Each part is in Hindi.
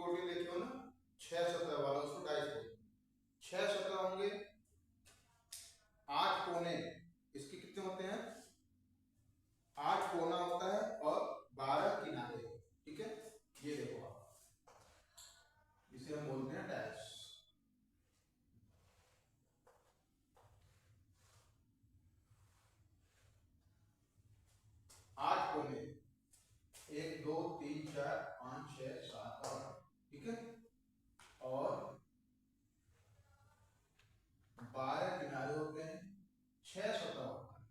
कोटि देखे हो ना, 6 सतह वाला, उसको डाइस बोलते हैं। 6 सतह होंगे, 8 कोने, इसके कितने होते हैं, 8 कोना होता है और 12 किनारे, ठीक है। ये देखो आप, इसे हम बोलते हैं डाइस। आठ कोने, 1 2 3 4 5 6 7 8, ठीक है। और 12 किनारे होते हैं, 6 सतह होता है,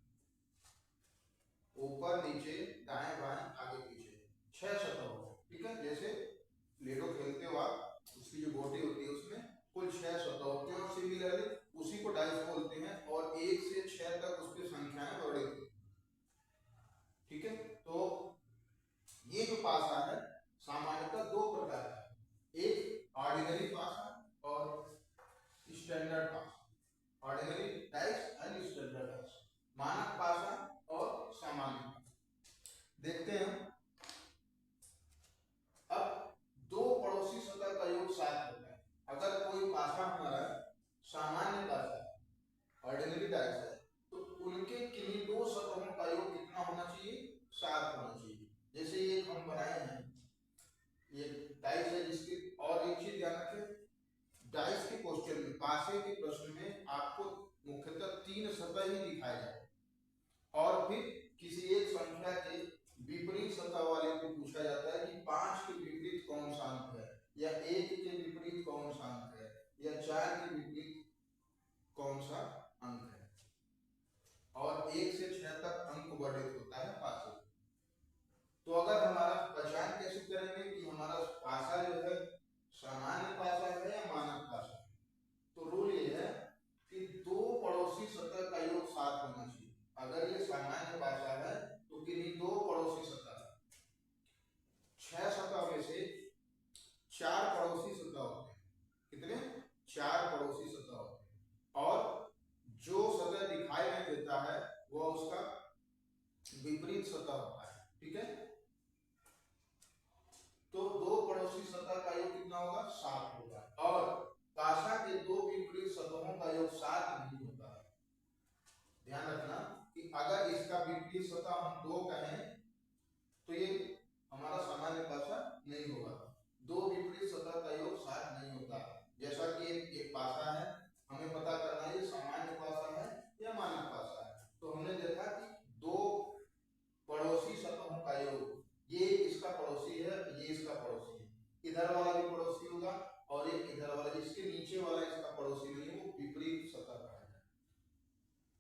ऊपर नीचे दाएं बाएं आगे पीछे, 6 सतह होते हैं, ठीक है। जैसे लेडो खेलते हो आप, उसकी जो गोटी होती है उसमें कुल 6 सतह होते हैं, और सिमिलरली उसी को डाइस बोलते हैं, और 1 से 6 तक उसकी संख्याएं बढ़ रही, ठीक है। तो ये जो पासा है सामान्यतः 2 प्रकार का है, एक ऑर्डिनरी पासा और स्टैंडर्ड पासा। Ordinary dice and standard dice, मानक पासा और सामान्य पासा। देखते हैं अब, दो पड़ोसी सतह का योग 7 होता है। अगर कोई पासा हमारा सामान्य पासा है, ऑर्डिनरी डाइस है, तो उनके किन्हीं दो सतहों का योग कितना होना चाहिए, 7 होना चाहिए। जैसे ये हम बनाए हैं, ये डाइस है जिसकी, और एक चीज ध्यान रखें, डाइस के क्वेश्चन में, पासे के प्रश्न में आपको मुख्यतः 3 सतह ही दिखाए जाए, और फिर किसी एक संख्या के विपरीत सतह वाले को पूछा जाता है कि 5 के विपरीत कौन सा अंक है, या 1 के विपरीत कौन सा अंक है, या 4 के विपरीत कौन सा अंक है। और 1 से 6 तक अंक वर्णित होता है पासे। तो अगर हमारा पहचान कैसे करेंगे कि हमारा पासा जो है सामान्य पासा है या मानक पासा है, तो रूल ये है कि दो पड़ोसी सतह का योग 7 होना चाहिए। अगर ये सामान्य पासा है तो किन्हीं दो पड़ोसी सतह, 6 सतह में से 4 पड़ोसी सतह होते हैं, कितने, 4 पड़ोसी सतह होते हैं, और जो सतह दिखाई नहीं देता है वह उसका विपरीत सतह होता है, ठीक है। तो दो पड़ोसी सतह का योग कितना होगा, 7 होगा, और पासा के दो विपरीत सतहों का योग 7 नहीं होता है। ध्यान रखना कि अगर इसका विपरीत सतह हम 2 कहें तो ये हमारा सामान्य पासा नहीं होगा। दो विपरीत सतह का योग 7 नहीं होता। जैसा कि एक पासा है, हमें पता करना है ये सामान्य पासा है या मानक पासा है, तो हमने देखा कि दो पड़ोसी सतहों का योग, ये इसका पड़ोसी है, ये इसका पड़ोसी है, इधर वाला भी पड़ोसी होगा, और एक इधर वाला, इसके नीचे वाला इसका पड़ोसी नहीं है, वो विपरीत सतह का है।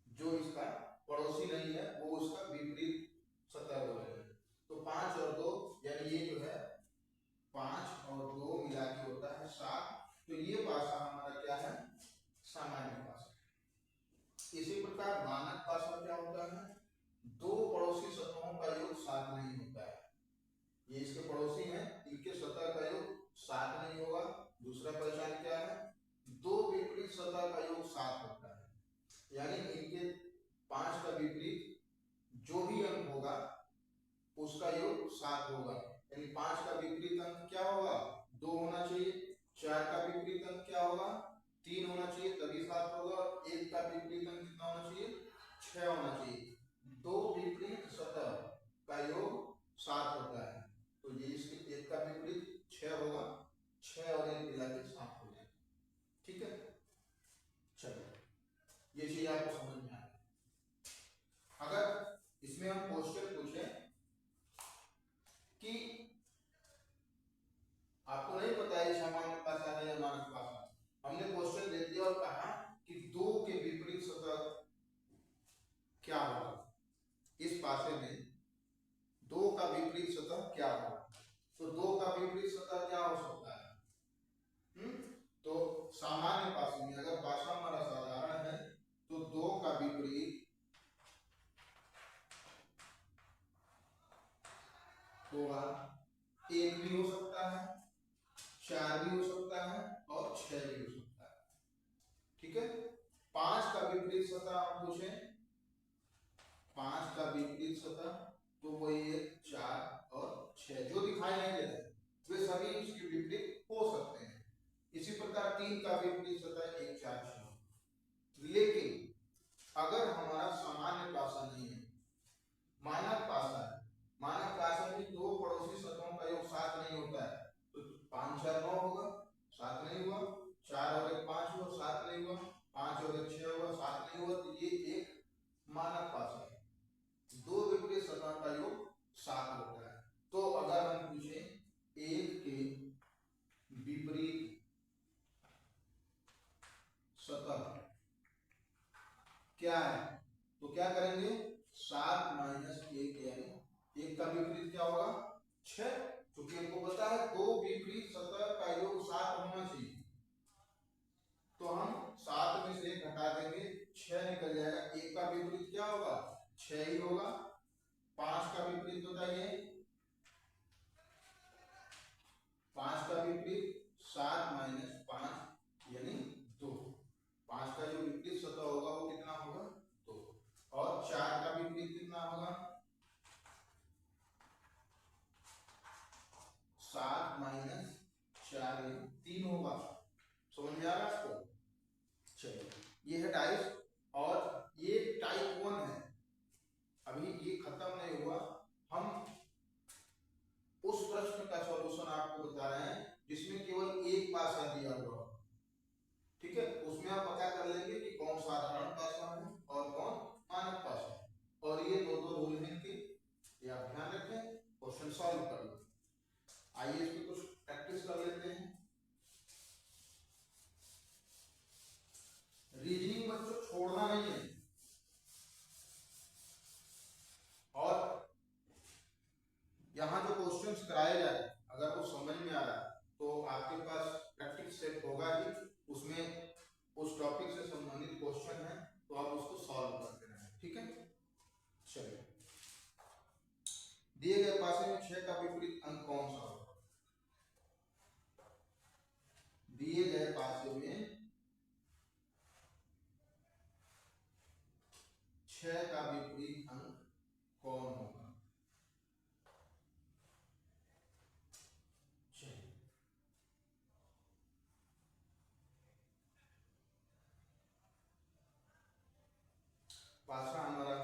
जो इसका पड़ोसी नहीं है वो उसका विपरीत सतह बोलेंगे। तो 5 और 2 यानी ये जो है 5 और 2 मिला के होता है 7। तो ये पासा हमारा क्या है, सामान्य पासा। इसी प्रकार मानक पासा क्या होता है, दो पड़ोसी सतहों का योग 7 नहीं होता है। ये इसके पड़ोसी हैं, इनके सतह का योग 7 नहीं होगा। दूसरा पहचान क्या है, दो विपरीत सतह का योग 7 होता है, यानी इनके 5 का विपरीत जो भी अंक होगा उसका योग 7 होगा। यानी 5 का विपरीत अंक क्या होगा, 2 होना चाहिए। 4 का विपरीत अंक क्या होगा, 3 होना चाहिए, तभी 7 होगा। और 1 का विपरीत अंक कितना होना चाहिए, 6 होना चाहिए। दो विपरीत सतह का योग 7 होता है, तो ये इसके 1 का विपरीत 6 होगा, 6 और 1 मिला के 7 हो जाएगा, ठीक है। चलो ये चीज आपको समझ में आ गई। अगर इसमें हम क्वेश्चन पूछें कि आपको नहीं पता है सामान्य पासा है या मानक पासा, हमने क्वेश्चन दे दिया और कहा कि दो के विपरीत सतह क्या होगा, इस पासे में दो का विपरीत सतह क्या होगा, तो दो का विपरीत सतह क्या हो सकता है, तो सामान्य पासे में अगर पासा हमारा साधारण है तो 2 का विपरीत होगा, 1 भी हो सकता है, 4 भी हो सकता है, और 6 भी हो सकता है, ठीक है। 5 का विपरीत सतह हम पूछें, 5 का विपरीत सतह तो वही है 4 और 6, जो दिखाई नहीं दे रहे वे सभी इसके विपरीत 3 का विपरीत सतह 1 4 6। लेकिन अगर हमारा सामान्य पासा नहीं है, मानक पासा है, मानक पासा में दो पड़ोसी सतहों का योग 7 नहीं होता है, तो 5 4 9 होगा, 7 नहीं हुआ, 4 और 1 5 हुआ, 7 नहीं हुआ, 5 और 1 6 हुआ, 7 नहीं हुआ, तो ये एक मानक पासा है। दो विपरीत सतह का योग 7 होता है। तो अगर हम पूछे एक के विपरीत सतह क्या है, तो क्या करेंगे, 7 माइनस 1 यानी 1 का विपरीत क्या होगा 6, क्योंकि हमको पता है दो विपरीत सतह का योग 7 होना चाहिए, तो हम 7 में से 1 घटा देंगे, 6 निकल जाएगा। 1 का विपरीत क्या होगा 6 ही होगा। 5 का विपरीत बताइए, 5 का विपरीत 7 माइनस 5 यानी 2। 5 का जो विपरीत सतह होगा वो कितना होगा 2। और 4 का विपरीत कितना होगा 7 माइनस 4 यानी 3 होगा। समझ में आ रहा है आपको? चलिए, ये है टाइप, और ये टाइप 1 है, अभी ये खत्म नहीं हुआ। हम उस प्रश्न का सॉल्यूशन आपको बता रहे हैं जिसमें केवल एक पासा दिया हुआ, ठीक है, उसमें आप पता कर लेंगे कि कौन साधारण पासा है और कौन मानक पासा है, और ये दो दो रूल हैं कि ये आप ध्यान रखें, क्वेश्चन सॉल्व कर लो। आइए इस पे कुछ प्रैक्टिस कर लेते हैं। रीजनिंग बच्चों छोड़ना नहीं है, और यहाँ जो क्वेश्चंस कराए जाए अगर वो समझ में आ रहा है तो आपके पास प्रैक्टिस सेट होगा ही, उसमें उस टॉपिक से संबंधित क्वेश्चन है तो आप उसको सॉल्व करते रहें, ठीक है। चलिए, दिए गए पासे में 6 का विपरीत अंक कौन सा होगा? दिए गए पासे में 6 का विपरीत अंक कौन होगा? पासा हमारा है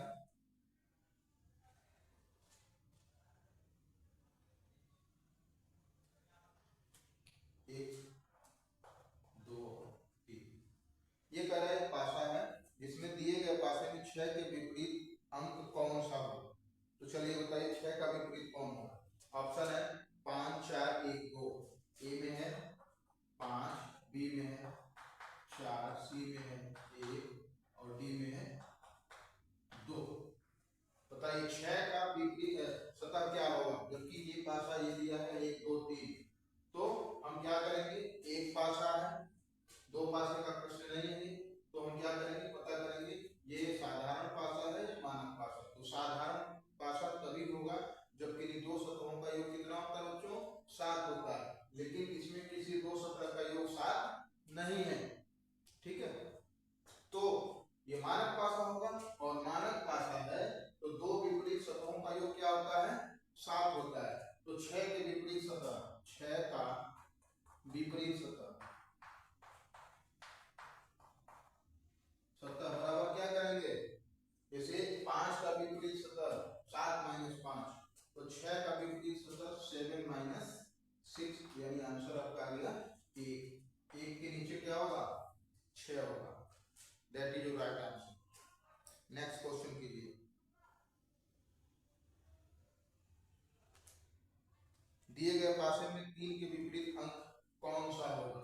1 2 3। ये कह रहा है पासा है जिसमें दिए गए पासे में 6 के विपरीत अंक कौन सा हो? तो चलिए बताइए 6 का विपरीत कौन होगा? ऑप्शन है 5 4 1 2। ए में है 5, बी में है 4, सी में है 1 और डी में है 2। बताइए 6 का विपरीत सतह क्या होगा? जबकि ये पासा ये दिया है 1 2 3, तो हम क्या करेंगे, एक पासा है, दो पासे का प्रश्न नहीं है, तो हम क्या करेंगे, पता करेंगे ये साधारण पासा है या मानक पासा। तो साधारण पासा तभी होगा जब किसी दो सतहों का योग कितना होता है बच्चों 7 होता है, लेकिन इसमें किसी दो सतह का योग 7 नहीं है, ठीक है। तो ये मानक पासा होगा, और मानक पासा है तो दो विपरीत सतहों का योग क्या होता है 7 होता है। तो 6 के विपरीत सतह, 6 का विपरीत सतह बराबर क्या करेंगे, जैसे 5 का विपरीत सतह 7 माइनस 5, तो 6 का विपरीत सतह 7 माइनस 6, यानी आंसर आपका आ गया 1। 1 के नीचे क्या होगा 6 होगा, that is your right answer. Next question कीजिए। दिए गए पासे में 3 के विपरीत अंक कौन सा होगा?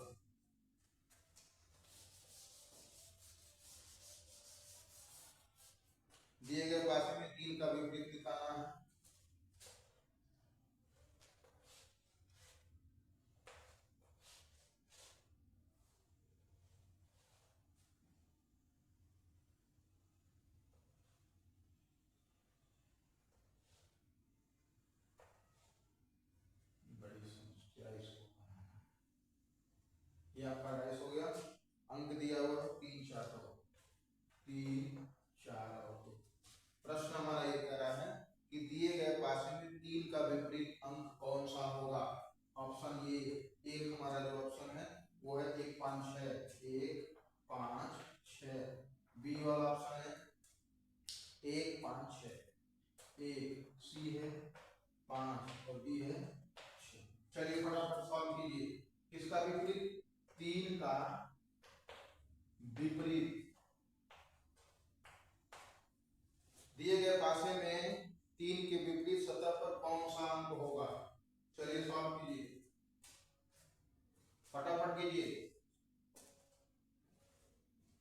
दिए गए पासे में 3 का विपरीत दिखाना है। ये आपका राइस हो गया, अंक दिया हुआ है 3 4 3 4 और 2। प्रश्न हमारा ये कह रहा है कि दिए गए पासे में 3 का विपरीत अंक कौन सा होगा? ऑप्शन ये एक हमारा जो ऑप्शन है वो है 1 5 किसका विपरीत? 3 का विपरीत। दिए गए पासे में 3 के विपरीत सतह पर कौन सा अंक होगा? चलिए सॉल्व कीजिए, फटाफट कीजिए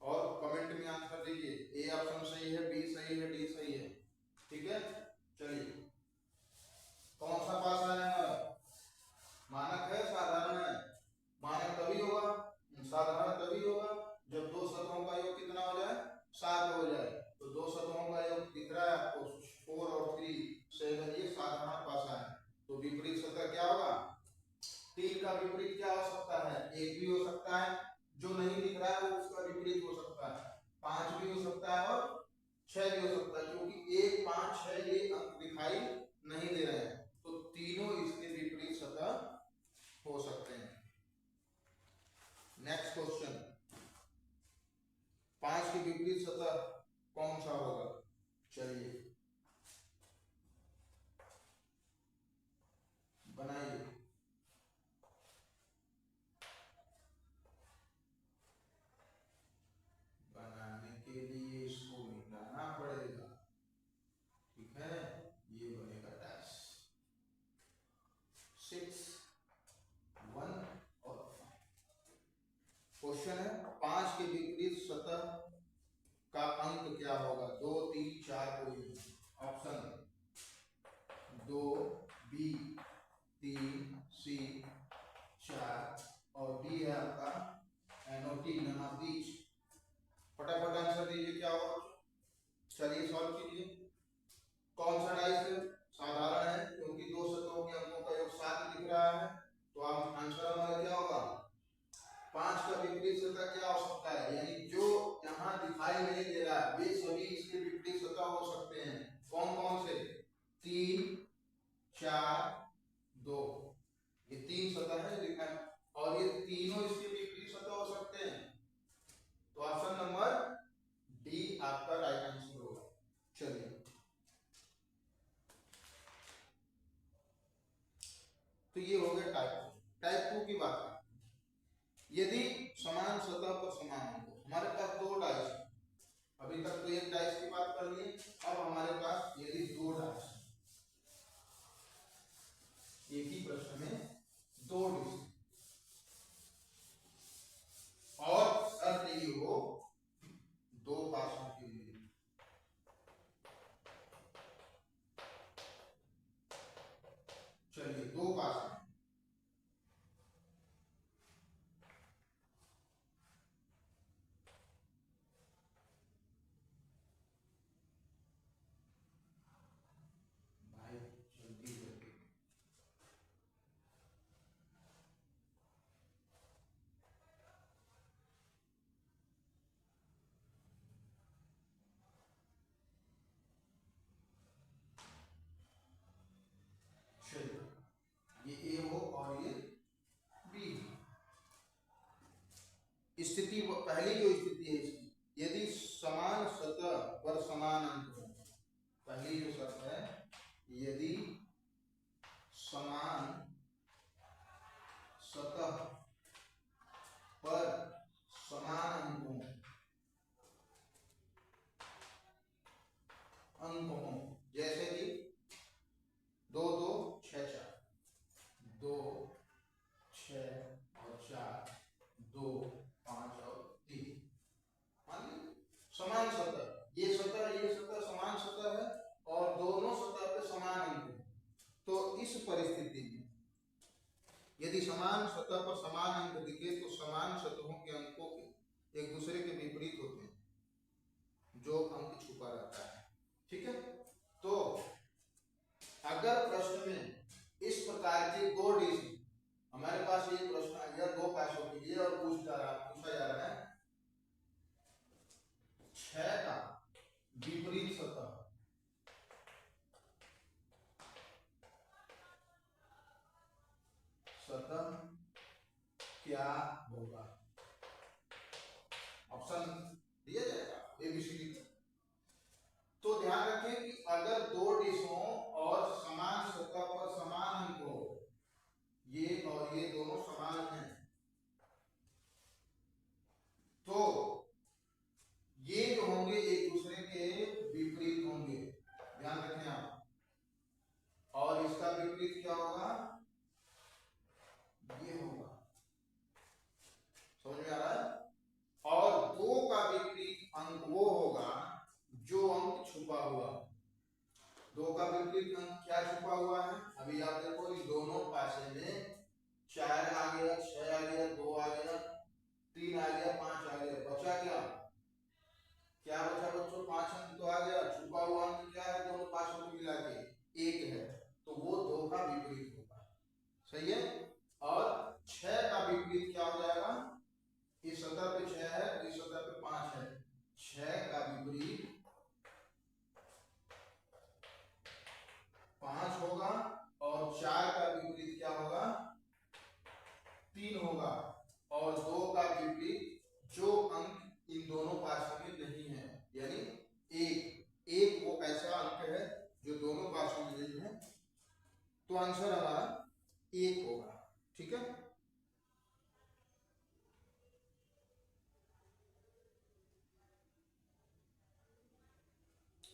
और कमेंट में आंसर दीजिए। ए ऑप्शन सही है, बी सही है, डी सही है। ठीक है, चलिए कौन सा पासा है हमारा? मानक है, साधारण है? मानक तभी होगा, साधारण तभी होगा जब दो सतहों का योग कितना हो जाए? 7 हो जाए। तो दो सतहों का योग दिख रहा है आपको 4 और 3 से, ये साधारण पासा है। तो विपरीत सतह क्या होगा? 3 का विपरीत क्या हो सकता है? 1 भी हो सकता है, जो नहीं दिख रहा है वो उसका विपरीत हो सकता है। 5 भी हो सकता है और 6 भी हो सकता है, क्योंकि 1, 5, 6 ये अंक दिखाई नहीं दे रहे हैं, तो तीनों इसके विपरीत सतह हो सकते हैं। नेक्स्ट क्वेश्चन, 5 के विपरीत सतह कौन सा होगा? चलिए बनाइए। बनाने के लिए इसको मिटाना पड़ेगा, ठीक है? ये बनेगा डैश 6, 1 और 5। क्वेश्चन है 5 के विपरीत सतह का अंक क्या होगा? 2, 3, 4 कोई नहीं। ऑप्शन 2, बी, 3, सी, 4 और डी है आपका NOT, नन ऑफ दीज। फटाफट आंसर दीजिए क्या होगा। चलिए सॉल्व कीजिए। कौन सा डाइस है? साधारण है, क्योंकि दो सतहों के अंकों का योग 7 दिख रहा है। तो आप आंसर हमारा क्या होगा? 5 का विपरीत सतह क्या हो सकता है? यानी जो यहाँ दिखाई नहीं दे रहा है वे सभी इसके विपरीत सतह हो सकते हैं। कौन कौन से? 3, 4, 2, ये 3 सतह है दिखाई, और ये तीनों इसके विपरीत सतह हो सकते हैं। तो ऑप्शन नंबर डी आपका राइट आंसर होगा। चलिए तो ये हो गया टाइप 2 की बात है। यदि समान सतह पर समान अंक, हमारे पास 2 डाइस, अभी तक तो एक डाइस की बात कर लिए, अब हमारे पास यदि 2 डाइस, एक ही प्रश्न में 2 डिस्क, और शर्त ये हो 2 पासों के लिए। चलिए 2 पास भाई, जल्दी जल्दी। चलिए ये ए हो और ये बी। स्थिति पहली जो स्थिति है इसकी, यदि समान सतह पर समान अंक हो, पहली जो शर्त है, यदि समान सतह पर समान अंक हो, जैसे कि 2, 2, 6, 4, 2, 6 और 4, 2, 5 और 3, मान लीजिए समान सतह, ये सतह समान सतह है और दोनों सतह पे समान अंक है। तो इस परिस्थिति में यदि समान सतह पर समान अंक दिखे तो समान सतहों के अंकों के एक दूसरे के विपरीत होते हैं, जो अंक छुपा रहता है। ठीक है, तो अगर प्रश्न में इस प्रकार के 2 डिश, हमारे पास ये प्रश्न आ गया 2 पासों के लिए और पूछा जा रहा है 6 का विपरीत सतह, सतह क्या होगा? ऑप्शन दिया जाएगा ABCD। तो ध्यान रखें कि अगर 2 डिशों और समान सतह पर समान अंक हो, ये और ये दोनों समान हैं, होगा और 2 का विपरीत जो अंक इन दोनों पासों में नहीं है, यानी एक वो ऐसा अंक है जो दोनों पासों में नहीं है, तो आंसर हमारा 1 होगा। ठीक है,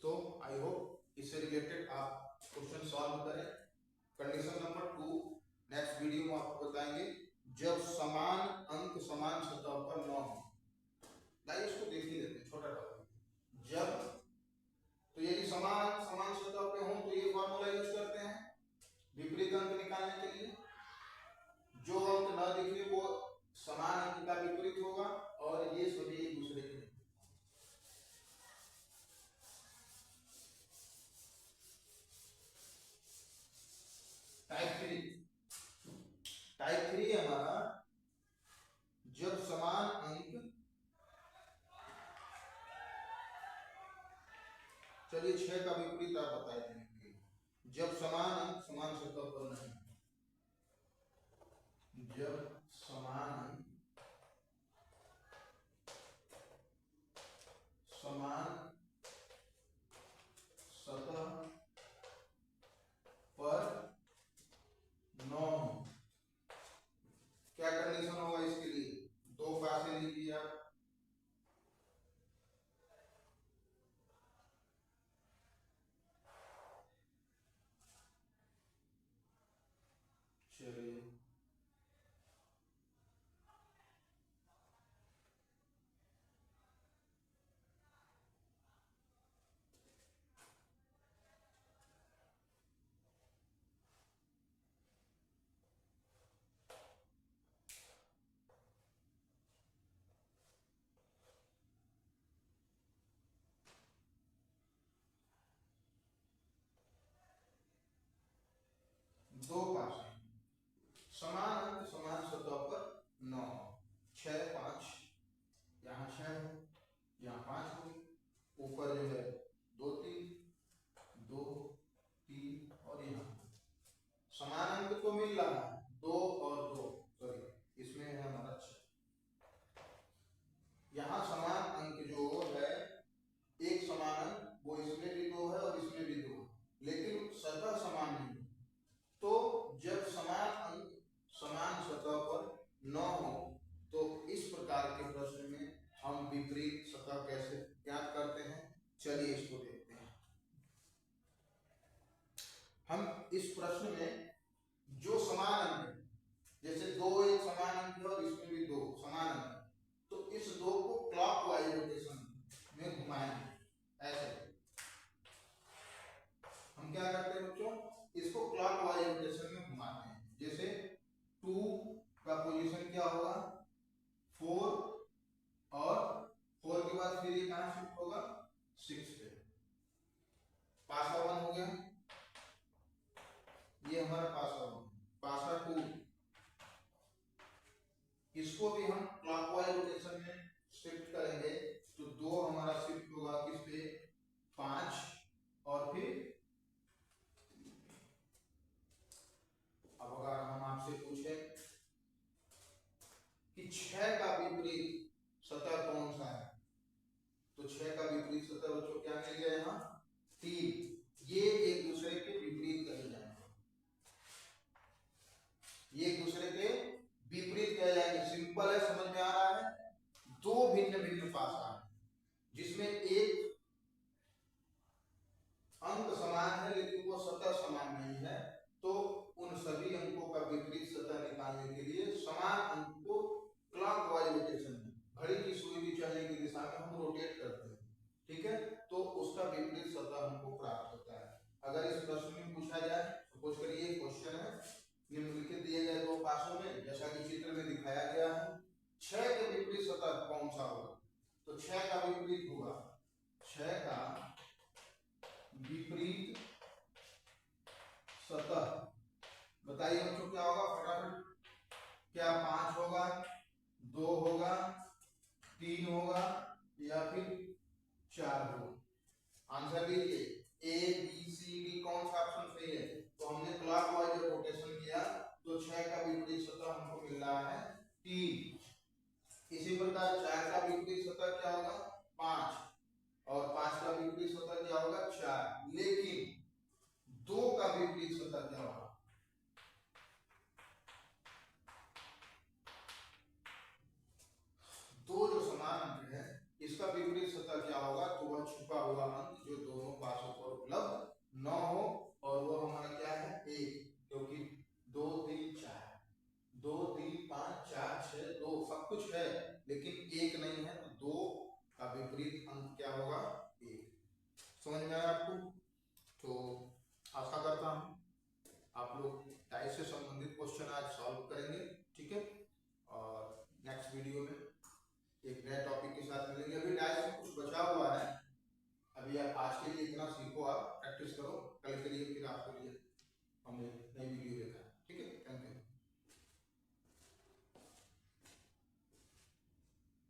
तो आई होप इससे रिलेटेड आप क्वेश्चन सॉल्व करें। कंडीशन नंबर 2 नेक्स्ट वीडियो में आपको बताएंगे, जब समान अंक समान सतह पर न हो। लाइए इसको देख ही लेते हैं, छोटा टॉपिक। जब तो यदि समान अंक समान सतह पे हो तो ये फॉर्मूला यूज करते हैं विपरीत अंक निकालने के लिए। जो अंक न दिखे वो समान अंक का विपरीत होगा और ये सभी एक दूसरे के टाइप 3 हमारा जब समान अंक, चलिए 6 का विपरीत आप बताए देंगे। जब समान अंक समान सतह पर नहीं, जब समान अंक समान सतह पर न हो, क्या कंडीशन होगा इसके लिए? 2 पासे लीजिए आप, चलिए दो पासे समान अंक समान सतह पर 9, 6 5, यहाँ 6 यहाँ 5 हो, ऊपर जो है 2 3 2 3 और यहाँ समान अंक तो मिल रहा है 2 और 2, सॉरी इसमें है हमारा 6। यहाँ समान अंक जो है एक समान अंक वो इसमें भी 2 है और इसमें भी 2 है, लेकिन सतह समान नहीं। तो जब समान अंक समान सतह पर न हो तो इस प्रकार के प्रश्न में हम विपरीत सतह कैसे ज्ञात करते हैं, चलिए इसको देखते हैं। हम इस प्रश्न में जो समान अंक है, जैसे 2 एक समान अंक है और इसमें भी 2 समान अंक है, तो इस 2 को क्लॉकवाइज रोटेशन में घुमाएंगे। ऐसे हम क्या करते हैं बच्चों, इसको क्लॉकवाइज रोटेशन में घुमाते हैं। जैसे 2 का पोजीशन क्या होगा 4 और 4 के बाद फिर ये कहां शिफ्ट होगा 6 पे, पासा 1 हो गया, ये हमारा पासा 1, पासा 2, इसको भी हम क्लॉकवाइज रोटेशन में शिफ्ट करेंगे तो 2 हमारा शिफ्ट होगा किस पे 5, और फिर अब अगर हम आपसे पूछे कि 6 का विपरीत सतह कौन सा है, तो 6 का विपरीत सतह बच्चों क्या मिल गया यहाँ 3, ये एक दूसरे के विपरीत कहे जाएंगे, ये एक दूसरे के विपरीत कहे जाएंगे। सिंपल है, समझ में आ रहा है। 2 भिन्न भिन्न पासा है जिसमें एक अंक समान है लेकिन वो सतह समान नहीं है, तो उन सभी अंकों का विपरीत सतह निकालने के लिए समान अंक को क्लॉकवाइज रोटेशन में घड़ी की सुई की चलने की दिशा में हम रोटेट करते हैं। ठीक है, तो उसका विपरीत सतह हमको प्राप्त होता है। अगर इस प्रश्न में पूछा जाए, सपोज करिए क्वेश्चन है निम्नलिखित दिए गए 2 पासों में जैसा कि चित्र में दिखाया गया है 6 के विपरीत सतह कौन सा होगा, तो 6 का विपरीत होगा 6 का विपरीत सतह बताइए बच्चों क्या होगा फटाफट, क्या 5 होगा 2 होगा 3 होगा या फिर 4 होगा? आंसर लीजिए, ए बी सी डी कौन सा ऑप्शन सही है? तो हमने क्लॉकवाइज रोटेशन किया तो 6 का विपरीत सतह हमको मिल रहा है 3। इसी प्रकार 4 का विपरीत सतह क्या होगा 5 और 5 का विपरीत सतह क्या होगा 4। लेकिन 2 का विपरीत सतह क्या होगा 2 जो समान अंक है इसका विपरीत सतह क्या होगा तो वह छुपा हुआ अंक जो दोनों पासों पर उपलब्ध न हो और वो हमारा क्या है 1 क्योंकि 2 3 4 2 3 5 4 6 2 सब कुछ है लेकिन 1 नहीं है तो 2 का विपरीत अंक क्या होगा 1। समझ में आया आपको।